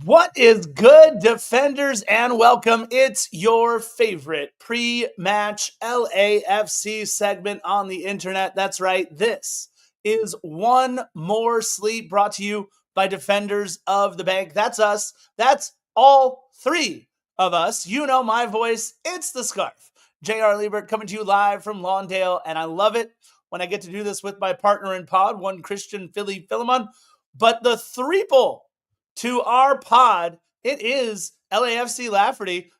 What is good, defenders, and welcome. It's your favorite pre-match LAFC segment on the internet. That's right. This is One More Sleep, brought to you by Defenders of the Bank. That's us. That's all three of us. You know my voice. It's the Scarf. J.R. Liebert coming to you live from Lawndale, and I love it when I get to do this with my partner in pod, one Christian Philly Philemon. But the threeple to our pod, it is LAFC Lafferty.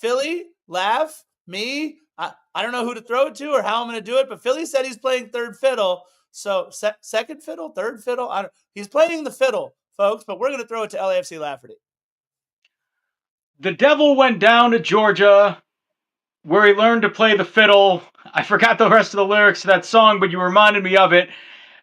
Philly, Laugh, me. I don't know who to throw it to or how I'm going to do it, but Philly said he's playing third fiddle. So second fiddle, third fiddle. He's playing the fiddle, folks, but we're going to throw it to LAFC Lafferty. The devil went down to Georgia where he learned to play the fiddle. I forgot the rest of the lyrics to that song, but you reminded me of it.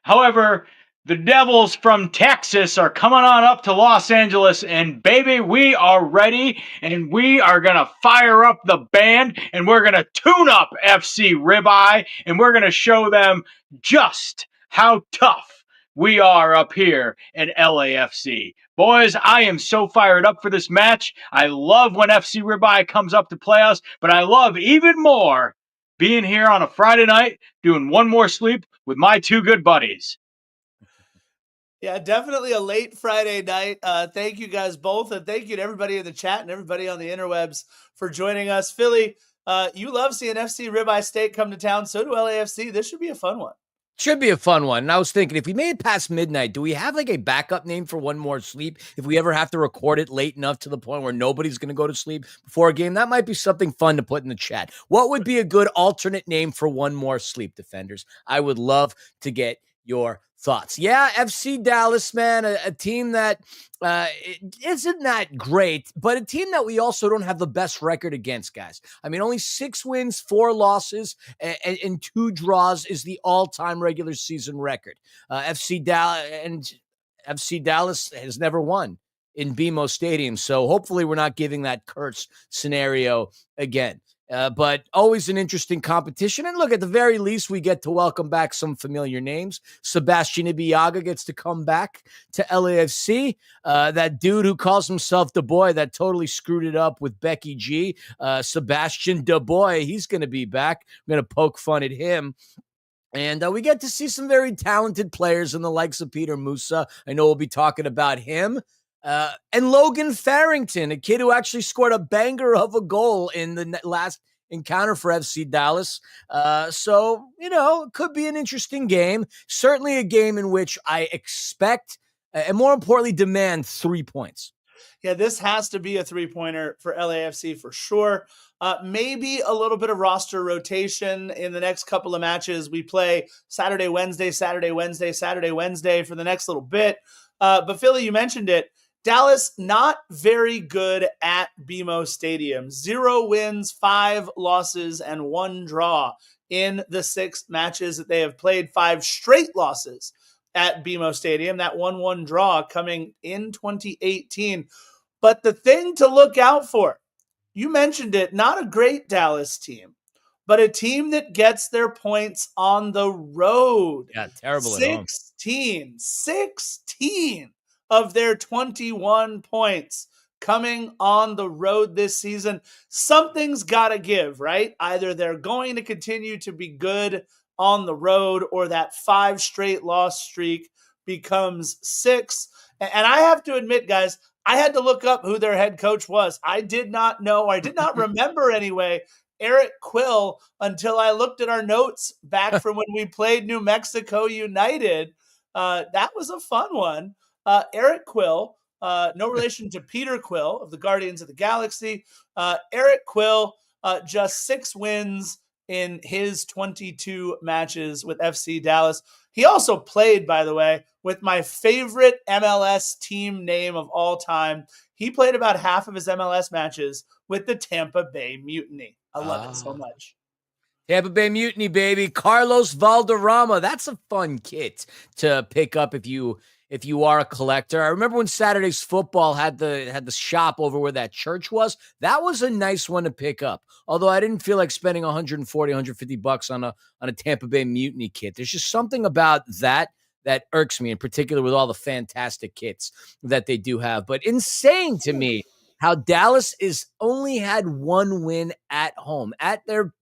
However, the Devils from Texas are coming on up to Los Angeles, and baby, we are ready, and we are going to fire up the band, and we're going to tune up FC Ribeye, and we're going to show them just how tough we are up here at LAFC. Boys, I am so fired up for this match. I love when FC Ribeye comes up to play us, but I love even more being here on a Friday night doing One More Sleep with my two good buddies. Yeah, definitely a late Friday night. Thank you guys both, and thank you to everybody in the chat and everybody on the interwebs for joining us. Philly, you love seeing FC Ribeye Steak come to town. So do LAFC. This should be a fun one. Should be a fun one. And I was thinking, if we made it past midnight, do we have like a backup name for One More Sleep? If we ever have to record it late enough to the point where nobody's going to go to sleep before a game, that might be something fun to put in the chat. What would be a good alternate name for One More Sleep, defenders? I would love to get your thoughts. Yeah, FC Dallas, man, a team that isn't that great, but a team that we also don't have the best record against, guys. I mean, only 6 wins, 4 losses, and 2 draws is the all-time regular season record. FC Dallas has never won in BMO Stadium, so hopefully we're not giving that curse scenario again. But always an interesting competition. And look, at the very least, we get to welcome back some familiar names. Sebastian Ibeagha gets to come back to LAFC. That dude who calls himself the boy that totally screwed it up with Becky G, Sebastian Da Boy, he's going to be back. I'm going to poke fun at him. And we get to see some very talented players in the likes of Peter Musa. I know we'll be talking about him. And Logan Farrington, a kid who actually scored a banger of a goal in the last encounter for FC Dallas. So, it could be an interesting game. Certainly a game in which I expect, and more importantly, demand 3 points. Yeah, this has to be a 3-pointer for LAFC for sure. Maybe a little bit of roster rotation in the next couple of matches. We play Saturday, Wednesday, Saturday, Wednesday, Saturday, Wednesday for the next little bit. But Philly, you mentioned it. Dallas, not very good at BMO Stadium. 0 wins, 5 losses, and 1 draw in the 6 matches that they have played. 5 straight losses at BMO Stadium. That 1-1 draw coming in 2018. But the thing to look out for, you mentioned it, not a great Dallas team, but a team that gets their points on the road. Yeah, terrible at home. 16 of their 21 points coming on the road this season. Something's got to give, right? Either they're going to continue to be good on the road or that 5 straight loss streak becomes 6. And I have to admit, guys, I had to look up who their head coach was. I did not know, I did not remember anyway, Eric Quill until I looked at our notes back from when we played New Mexico United. That was a fun one. Eric Quill, no relation to Peter Quill of the Guardians of the Galaxy. Eric Quill, just 6 wins in his 22 matches with FC Dallas. He also played, by the way, with my favorite MLS team name of all time. He played about half of his MLS matches with the Tampa Bay Mutiny. I love it so much. Tampa Bay Mutiny, baby. Carlos Valderrama. That's a fun kit to pick up if you are a collector. I remember when Saturday's Football had the shop over where that church was. That was a nice one to pick up. Although I didn't feel like spending $140, $150 on a Tampa Bay Mutiny kit. There's just something about that that irks me, in particular with all the fantastic kits that they do have. But insane to me how Dallas is only had one win at home at their,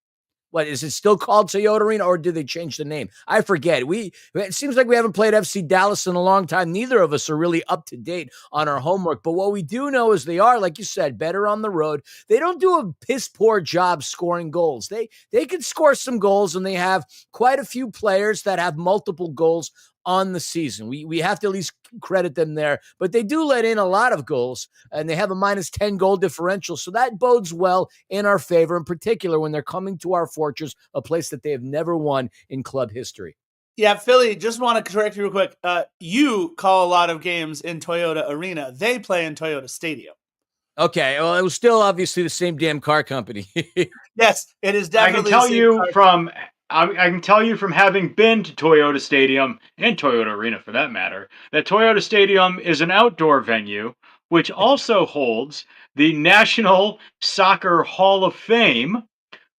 what is it still called Toyota Arena, or did they change the name? I forget. It seems like we haven't played FC Dallas in a long time. Neither of us are really up to date on our homework. But what we do know is they are, like you said, better on the road. They don't do a piss poor job scoring goals. They can score some goals, and they have quite a few players that have multiple goals on the season. We have to at least credit them there, but they do let in a lot of goals, and they have a -10 goal differential. So that bodes well in our favor, in particular when they're coming to our fortress, a place that they have never won in club history. Yeah, Philly, just want to correct you real quick. You call a lot of games in Toyota Arena. They play in Toyota Stadium. Okay, well, it was still obviously the same damn car company. Yes, it is I can definitely tell the same you car. from I can tell you from having been to Toyota Stadium and Toyota Arena for that matter, that Toyota Stadium is an outdoor venue which also holds the National Soccer Hall of Fame,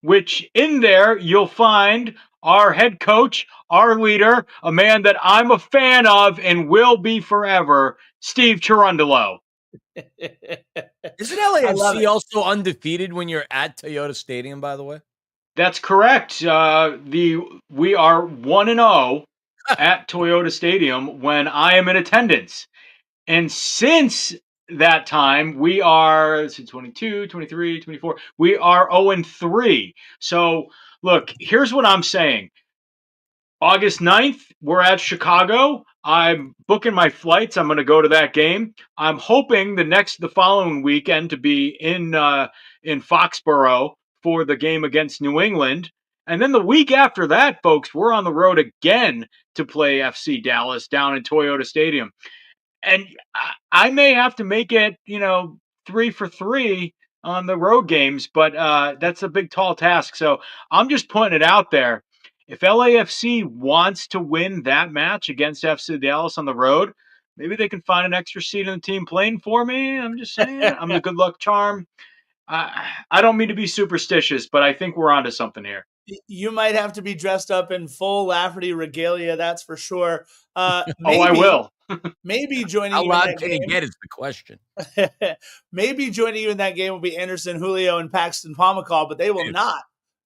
which in there you'll find our head coach, our leader, a man that I'm a fan of and will be forever, Steve Cherundolo. Isn't I love LAFC it. also undefeated when you're at Toyota Stadium, by the way? That's correct. We are 1-0 at Toyota Stadium when I am in attendance. And since that time, we are 22, 23, 24. We are 0-3. So, look, here's what I'm saying. August 9th, we're at Chicago. I'm booking my flights. I'm going to go to that game. I'm hoping the following weekend to be in Foxborough for the game against New England. And then the week after that, folks, we're on the road again to play FC Dallas down in Toyota Stadium. And I may have to make it, 3 for 3 on the road games, but that's a big, tall task. So I'm just putting it out there. If LAFC wants to win that match against FC Dallas on the road, maybe they can find an extra seat in the team plane for me. I'm just saying. I'm the good luck charm. I don't mean to be superstitious, but I think we're onto something here. You might have to be dressed up in full Lafferty regalia, that's for sure. Oh, I will. Maybe joining How you in loud that can it game. get is the question. Maybe joining you in that game will be Anderson, Julio, and Paxton Pomacall, but they will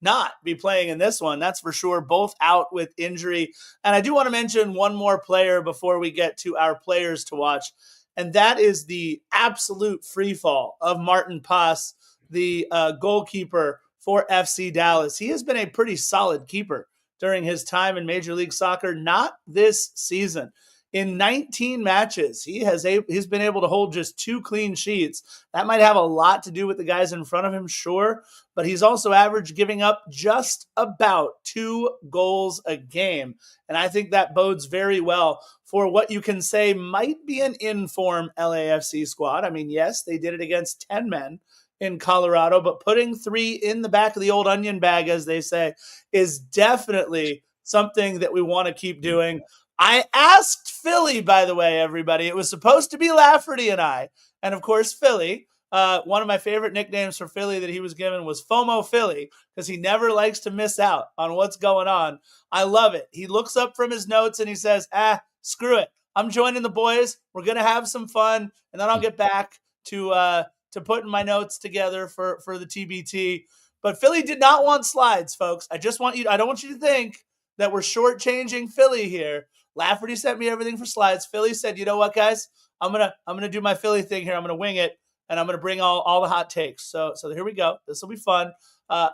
not be playing in this one. That's for sure. Both out with injury. And I do want to mention one more player before we get to our players to watch, and that is the absolute free fall of Martin Paz, the goalkeeper for FC Dallas. He has been a pretty solid keeper during his time in Major League Soccer, not this season. In 19 matches, he's been able to hold just 2 clean sheets. That might have a lot to do with the guys in front of him, sure, but he's also averaged giving up just about 2 goals a game. And I think that bodes very well for what you can say might be an in-form LAFC squad. I mean, yes, they did it against 10 men in Colorado, but putting 3 in the back of the old onion bag, as they say, is definitely something that we want to keep doing. I asked Philly, by the way, everybody. It was supposed to be Lafferty and I. And of course, Philly, one of my favorite nicknames for Philly that he was given was FOMO Philly, because he never likes to miss out on what's going on. I love it. He looks up from his notes and he says, screw it. I'm joining the boys. We're going to have some fun. And then I'll get back to putting my notes together for the TBT. But Philly did not want slides, folks. I don't want you to think that we're shortchanging Philly here. Lafferty sent me everything for slides. Philly said, you know what, guys? I'm gonna do my Philly thing here. I'm gonna wing it, and I'm gonna bring all the hot takes. So here we go. This will be fun.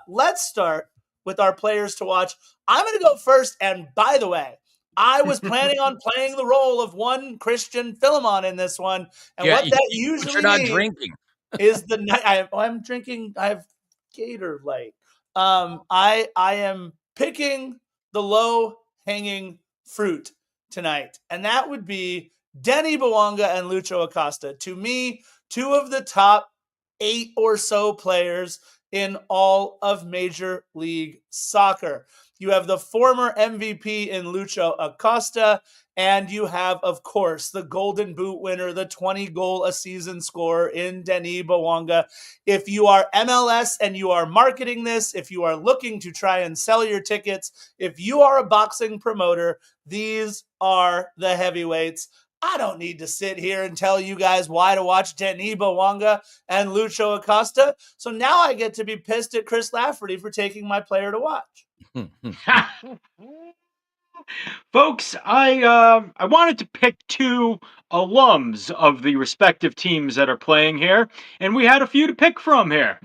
Let's start with our players to watch. I'm gonna go first. And by the way, I was planning on playing the role of one Christian Philemon in this one, and what that usually you're not means drinking is the night. I'm drinking. I have Gator Light. I am picking the low hanging fruit tonight, and that would be Denny Bouanga and Lucho Acosta. To me, 2 of the top 8 or so players in all of Major League Soccer. You have the former MVP in Lucho Acosta, and you have, of course, the Golden Boot winner, the 20-goal-a-season scorer in Denis Bouanga. If you are MLS and you are marketing this, if you are looking to try and sell your tickets, if you are a boxing promoter, these are the heavyweights. I don't need to sit here and tell you guys why to watch Denis Bouanga and Lucho Acosta. So now I get to be pissed at Chris Lafferty for taking my player to watch. Folks, I wanted to pick two alums of the respective teams that are playing here, and we had a few to pick from here.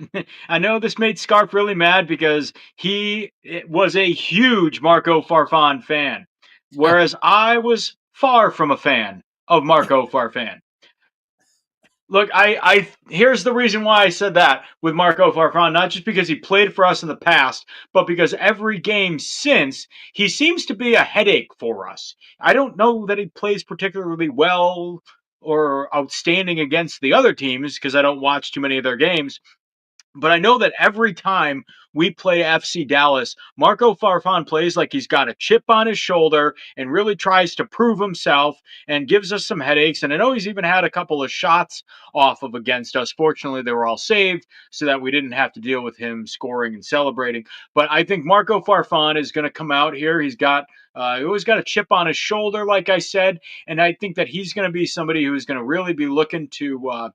I know this made Scarf really mad because he was a huge Marco Farfan fan, whereas I was far from a fan of Marco Farfan. Look, I here's the reason why I said that with Marco Farfan, not just because he played for us in the past, but because every game since, he seems to be a headache for us. I don't know that he plays particularly well or outstanding against the other teams because I don't watch too many of their games. But I know that every time we play FC Dallas, Marco Farfan plays like he's got a chip on his shoulder and really tries to prove himself and gives us some headaches. And I know he's even had a couple of shots off of against us. Fortunately, they were all saved so that we didn't have to deal with him scoring and celebrating. But I think Marco Farfan is going to come out here. He always got a chip on his shoulder, like I said, and I think that he's going to be somebody who's going to really be looking to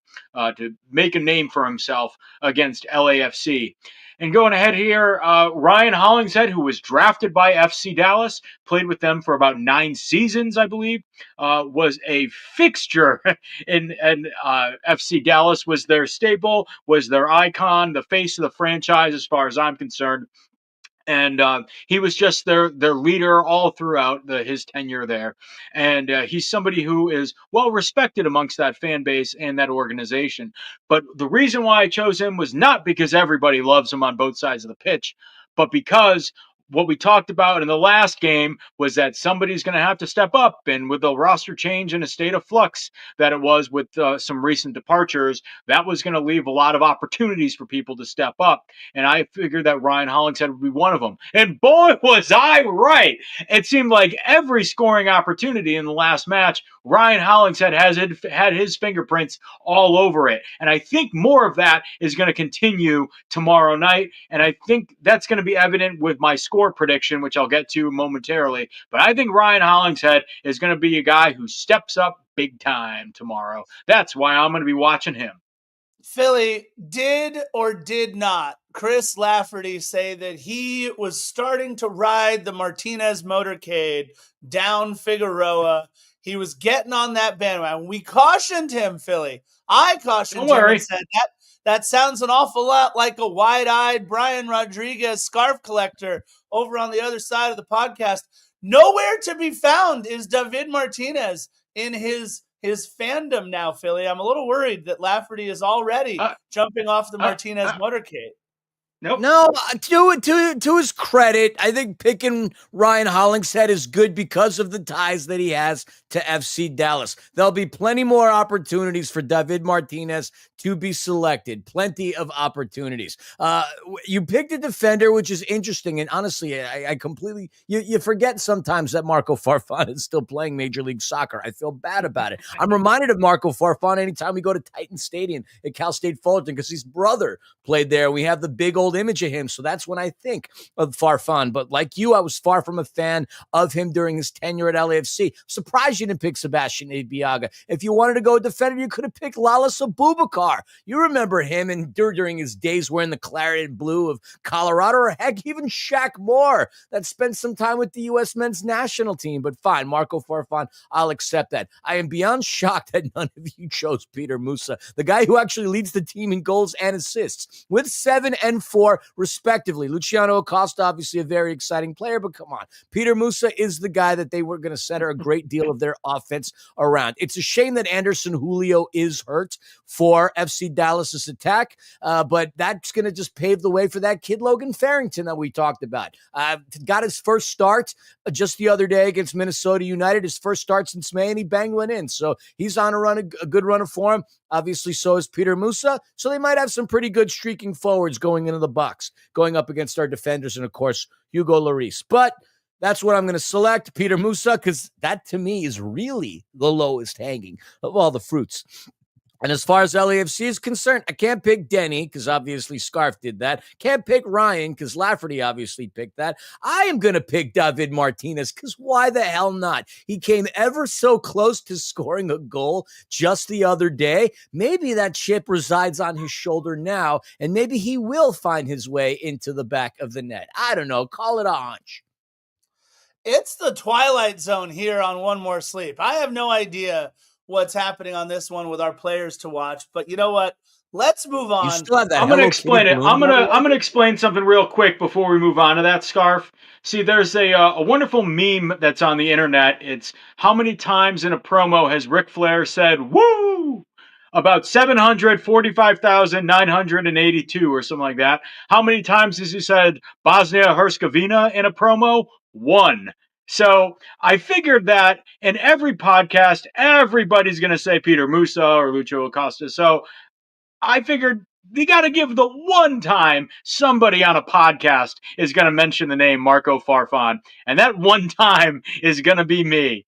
make a name for himself against LAFC. And going ahead here, Ryan Hollingshead, who was drafted by FC Dallas, played with them for about 9 seasons, I believe, was a fixture in FC Dallas, was their staple, was their icon, the face of the franchise as far as I'm concerned. And he was just their leader all throughout his tenure there. And he's somebody who is well respected amongst that fan base and that organization. But the reason why I chose him was not because everybody loves him on both sides of the pitch, but because what we talked about in the last game was that somebody's going to have to step up. And with the roster change in a state of flux that it was with some recent departures, that was going to leave a lot of opportunities for people to step up. And I figured that Ryan Hollingshead would be one of them. And boy, was I right. It seemed like every scoring opportunity in the last match, Ryan Hollingshead had his fingerprints all over it. And I think more of that is going to continue tomorrow night. And I think that's going to be evident with my score prediction, which I'll get to momentarily. But I think Ryan Hollingshead is going to be a guy who steps up big time tomorrow. That's why I'm going to be watching him. Philly, did or did not Chris Lafferty say that he was starting to ride the Martinez motorcade down Figueroa? He was getting on that bandwagon. We cautioned him, Philly. I cautioned him and said that sounds an awful lot like a wide-eyed Brian Rodriguez scarf collector over on the other side of the podcast. Nowhere to be found is David Martinez in his fandom now, Philly. I'm a little worried that Lafferty is already jumping off the Martinez motorcade. Nope. No, to his credit, I think picking Ryan Hollingshead is good because of the ties that he has to FC Dallas. There'll be plenty more opportunities for David Martinez to be selected. Plenty of opportunities. You picked a defender, which is interesting. And honestly, I completely, you forget sometimes that Marco Farfan is still playing Major League Soccer. I feel bad about it. I'm reminded of Marco Farfan anytime we go to Titan Stadium at Cal State Fullerton because his brother played there. We have the big old image of him. So that's when I think of Farfan. But like you, I was far from a fan of him during his tenure at LAFC. Surprised you didn't pick Sebastian Ibeagha. If you wanted to go defender, you could have picked Lalas Abubakar. You remember him and during his days wearing the claret and blue of Colorado, or heck, even Shaq Moore that spent some time with the U.S. men's national team. But fine, Marco Farfan, I'll accept that. I am beyond shocked that none of you chose Peter Musa, the guy who actually leads the team in goals and assists with 7 and 4 respectively. Luciano Acosta, obviously a very exciting player, but come on. Peter Musa is the guy that they were going to center a great deal of their offense around. It's a shame that Anderson Julio is hurt for FC Dallas's attack, but that's going to just pave the way for that kid Logan Farrington that we talked about. Got his first start just the other day against Minnesota United, his first start since May, and he banged one in. So he's on a good run of form. Obviously, so is Peter Musa. So they might have some pretty good streaking forwards going into the box, going up against our defenders, and of course, Hugo Lloris. But that's what I'm going to select, Peter Musa, because that to me is really the lowest hanging of all the fruits. And as far as LAFC is concerned, I can't pick Denny because obviously Scarf did that. Can't pick Ryan because Lafferty obviously picked that. I am going to pick David Martinez because why the hell not? He came ever so close to scoring a goal just the other day. Maybe that chip resides on his shoulder now, and maybe he will find his way into the back of the net. I don't know. Call it a hunch. It's the Twilight Zone here on One More Sleep. I have no idea what's happening on this one with our players to watch, but you know what? Let's move on. You still have that I'm going to Hello explain Kitty it. balloon, by the way? I'm gonna explain something real quick before we move on to that, Scarf. See, there's a wonderful meme that's on the internet. It's how many times in a promo has Ric Flair said "woo"? About 745,982 or something like that. How many times has he said Bosnia Herzegovina in a promo? One. So I figured that in every podcast, everybody's going to say Peter Musa or Lucho Acosta. So I figured you got to give the one time somebody on a podcast is going to mention the name Marco Farfan, and that one time is going to be me.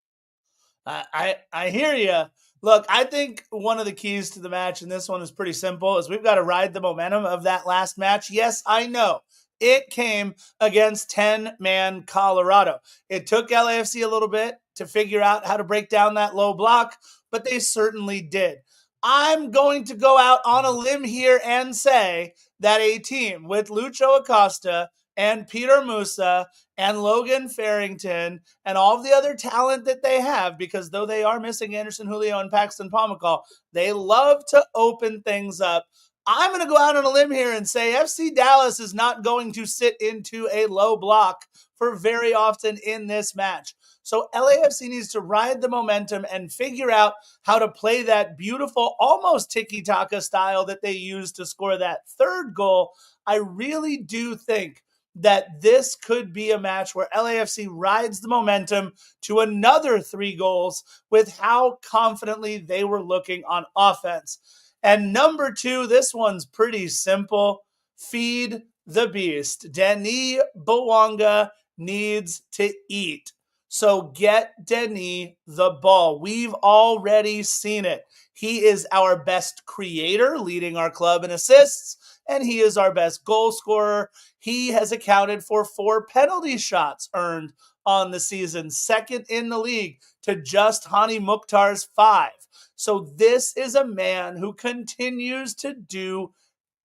I hear you. Look, I think one of the keys to the match, and this one is pretty simple, is we've got to ride the momentum of that last match. Yes, I know. It came against 10-man Colorado. It took LAFC a little bit to figure out how to break down that low block, but they certainly did. I'm going to go out on a limb here and say that a team with Lucho Acosta and Peter Musa and Logan Farrington and all of the other talent that they have, because though they are missing Anderson Julio and Paxton Pomykal, they love to open things up. I'm going to go out on a limb here and say FC Dallas is not going to sit into a low block for very often in this match. So LAFC needs to ride the momentum and figure out how to play that beautiful, almost tiki-taka style that they used to score that third goal. I really do think that this could be a match where LAFC rides the momentum to another 3 goals with how confidently they were looking on offense. And number 2, this one's pretty simple. Feed the beast. Denis Bouanga needs to eat. So get Denis the ball. We've already seen it. He is our best creator, leading our club in assists, and he is our best goal scorer. He has accounted for 4 penalty shots earned on the season, second in the league to just Hani Mukhtar's 5. So this is a man who continues to do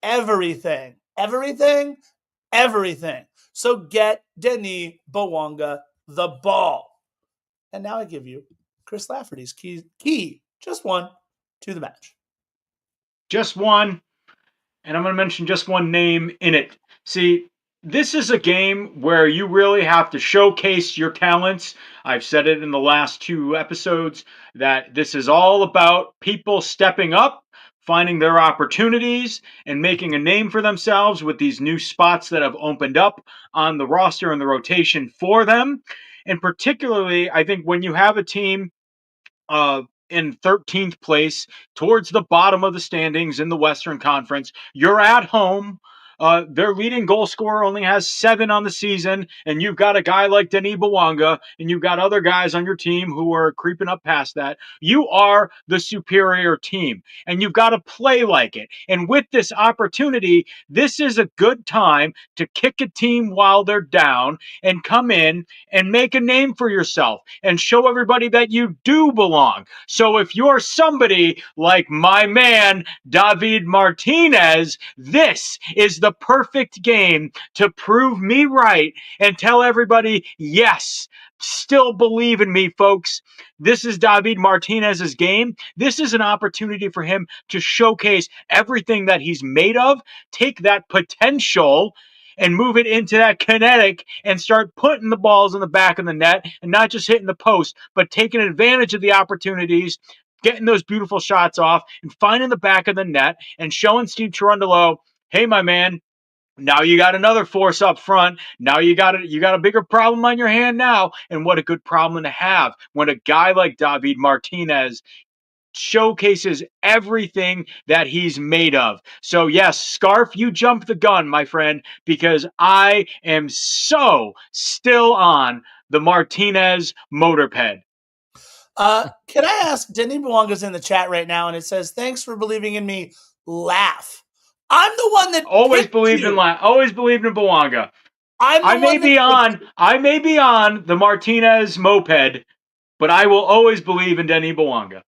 everything. Everything? Everything. So get Denis Bouanga the ball. And now I give you Chris Lafferty's key, just one, to the match. Just one, and I'm going to mention just one name in it. See, this is a game where you really have to showcase your talents. I've said it in the last 2 episodes that this is all about people stepping up, finding their opportunities, and making a name for themselves with these new spots that have opened up on the roster and the rotation for them. And particularly, I think when you have a team in 13th place towards the bottom of the standings in the Western Conference, you're at home. Their leading goal scorer only has 7 on the season, and you've got a guy like Denis Bouanga, and you've got other guys on your team who are creeping up past that. You are the superior team, and you've got to play like it. And with this opportunity, this is a good time to kick a team while they're down and come in and make a name for yourself and show everybody that you do belong. So if you're somebody like my man, David Martinez, this is the perfect game to prove me right and tell everybody, yes, still believe in me, folks. This is David Martinez's game. This is an opportunity for him to showcase everything that he's made of, take that potential and move it into that kinetic and start putting the balls in the back of the net and not just hitting the post, but taking advantage of the opportunities, getting those beautiful shots off and finding the back of the net and showing Steve Cherundolo, hey, my man, now you got another force up front. Now you got a bigger problem on your hand now. And what a good problem to have when a guy like David Martinez showcases everything that he's made of. So yes, Scarf, you jumped the gun, my friend, because I am so still on the Martinez motorped. Can I ask? Denis Bouanga's in the chat right now, and it says, "Thanks for believing in me." Laugh. I'm the one that Always picked believed in you. always believed in Bouanga. I'm the one that picked you. I may be on the Martinez moped, but I will always believe in Denis Bouanga.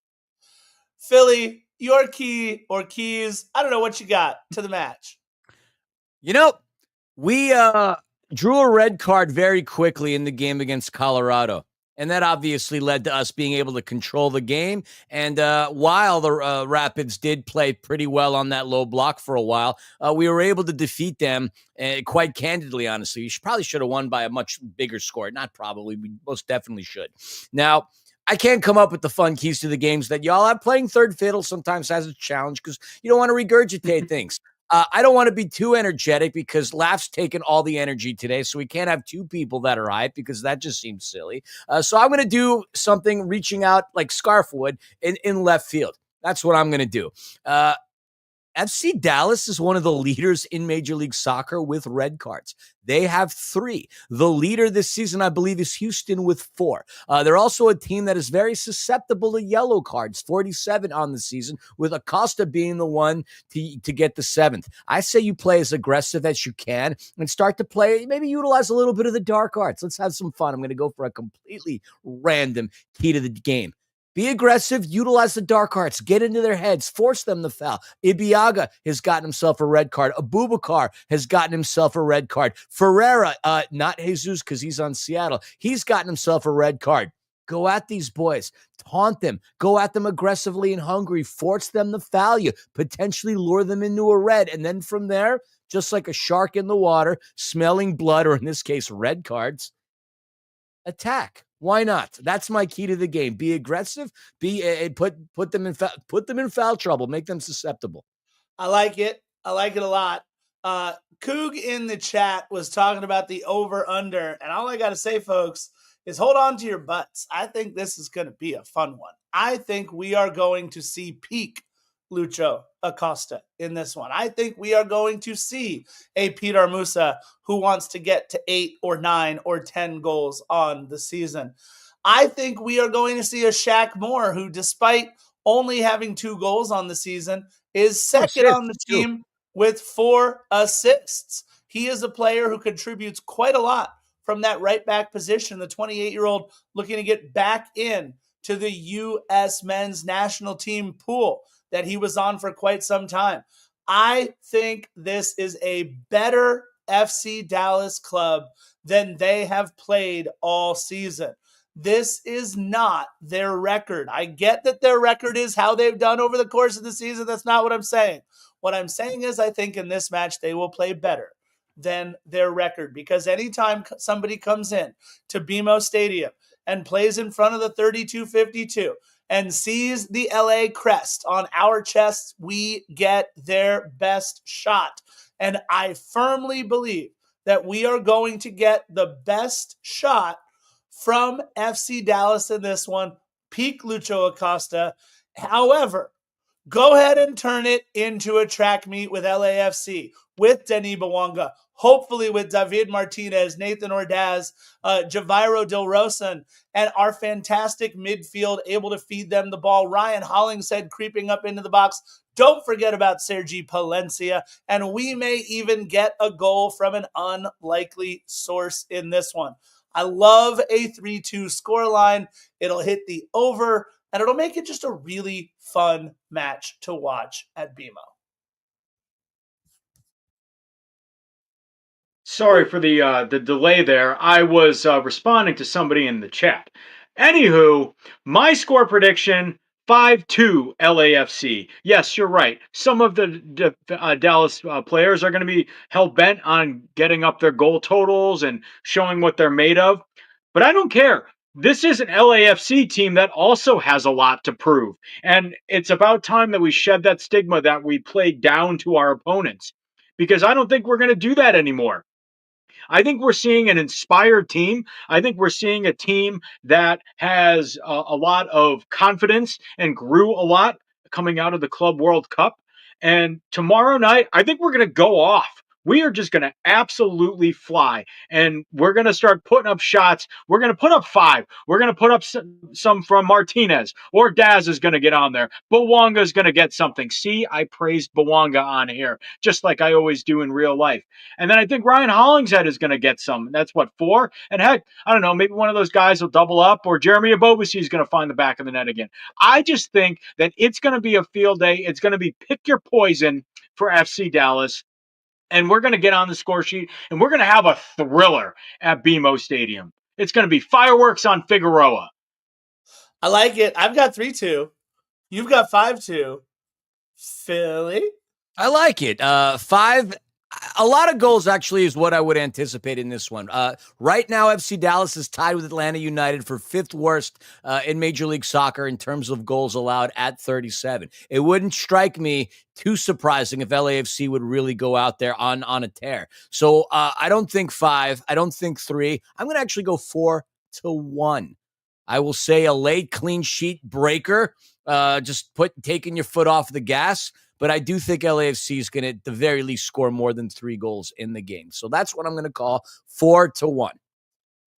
Philly, your key or keys, I don't know what you got to the match. You know, we drew a red card very quickly in the game against Colorado. And that obviously led to us being able to control the game. And while the Rapids did play pretty well on that low block for a while, we were able to defeat them quite candidly, honestly. You probably should have won by a much bigger score. Not probably. We most definitely should. Now, I can't come up with the fun keys to the games that y'all have. Playing third fiddle sometimes has a challenge because you don't want to regurgitate things. I don't want to be too energetic because Laugh's taken all the energy today, so we can't have two people that are hyped because that just seems silly. So I'm going to do something reaching out like Scarf would in left field. That's what I'm going to do. FC Dallas is one of the leaders in Major League Soccer with red cards. They have 3. The leader this season, I believe, is Houston with 4. They're also a team that is very susceptible to yellow cards, 47 on the season, with Acosta being the one to get the 7th. I say you play as aggressive as you can and start to play, maybe utilize a little bit of the dark arts. Let's have some fun. I'm going to go for a completely random key to the game. Be aggressive, utilize the dark arts, get into their heads, force them to foul. Ibiaga has gotten himself a red card. Abubakar has gotten himself a red card. Ferreira, not Jesus because he's on Seattle, he's gotten himself a red card. Go at these boys, taunt them, go at them aggressively and hungry, force them to foul you, potentially lure them into a red. And then from there, just like a shark in the water, smelling blood, or in this case, red cards, attack. Why not? That's my key to the game. Be aggressive. Put them in foul trouble. Make them susceptible. I like it. I like it a lot. Coog in the chat was talking about the over-under, and all I got to say, folks, is hold on to your butts. I think this is going to be a fun one. I think we are going to see peak Lucho Acosta in this one. I think we are going to see a Peter Musa who wants to get to 8 or 9 or 10 goals on the season. I think we are going to see a Shaq Moore who, despite only having 2 goals on the season, is second on the team with 4 assists. He is a player who contributes quite a lot from that right back position. The 28-year-old looking to get back in to the U.S. men's national team pool that he was on for quite some time. I think this is a better FC Dallas club than they have played all season. This is not their record. I get that their record is how they've done over the course of the season. That's not what I'm saying. What I'm saying is I think in this match they will play better than their record, because anytime somebody comes in to BMO Stadium and plays in front of the 3252 and sees the LA crest on our chests, we get their best shot. And I firmly believe that we are going to get the best shot from FC Dallas in this one, peak Lucho Acosta. However, go ahead and turn it into a track meet with LAFC, with Denis Bouanga, hopefully with David Martinez, Nathan Ordaz, Javairo Del Rosan, and our fantastic midfield able to feed them the ball. Ryan Hollingshead creeping up into the box. Don't forget about Sergi Palencia, and we may even get a goal from an unlikely source in this one. I love a 3-2 scoreline. It'll hit the over, and it'll make it just a really fun match to watch at BMO. Sorry for the delay there. I was responding to somebody in the chat. Anywho, my score prediction, 5-2 LAFC. Yes, you're right. Some of the Dallas players are going to be hell-bent on getting up their goal totals and showing what they're made of. But I don't care. This is an LAFC team that also has a lot to prove. And it's about time that we shed that stigma that we play down to our opponents, because I don't think we're going to do that anymore. I think we're seeing an inspired team. I think we're seeing a team that has a lot of confidence and grew a lot coming out of the Club World Cup. And tomorrow night, I think we're going to go off. We are just going to absolutely fly, and we're going to start putting up shots. We're going to put up 5. We're going to put up some from Martinez, or Daz is going to get on there. Bawanga is going to get something. See, I praised Bawanga on here, just like I always do in real life. And then I think Ryan Hollingshead is going to get some. That's what, 4? And heck, I don't know, maybe one of those guys will double up, or Jeremy Abobasi is going to find the back of the net again. I just think that it's going to be a field day. It's going to be pick your poison for FC Dallas. And we're going to get on the score sheet, and we're going to have a thriller at BMO Stadium. It's going to be fireworks on Figueroa. I like it. I've got 3-2. You've got 5-2. Philly? I like it. 5. A lot of goals actually is what I would anticipate in this one. Right now, FC Dallas is tied with Atlanta United for 5th worst in Major League Soccer in terms of goals allowed at 37. It wouldn't strike me too surprising if LAFC would really go out there on a tear. So I don't think 5. I don't think 3. I'm going to actually go 4-1. I will say a late clean sheet breaker, just taking your foot off the gas. But I do think LAFC is going to, at the very least, score more than 3 goals in the game. So that's what I'm going to call 4-1.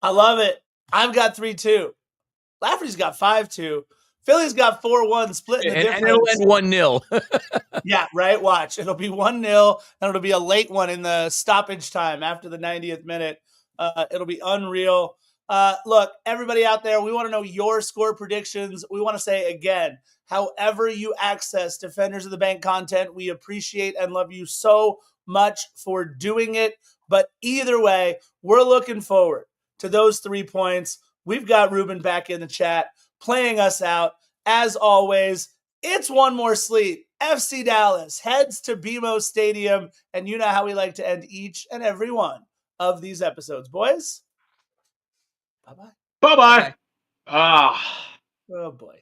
I love it. I've got 3-2. Lafferty's got 5-2. Philly's got 4-1, splitting the difference. And it'll end 1-0. Yeah, right? Watch. It'll be 1-0, and it'll be a late one in the stoppage time after the 90th minute. It'll be unreal. Look, everybody out there, we want to know your score predictions. We want to say again, however you access Defenders of the Bank content, we appreciate and love you so much for doing it. But either way, we're looking forward to those 3 points. We've got Ruben back in the chat playing us out. As always, it's one more sleep. FC Dallas heads to BMO Stadium, and you know how we like to end each and every one of these episodes, boys. Bye-bye. Bye-bye. Ah. Oh, boy.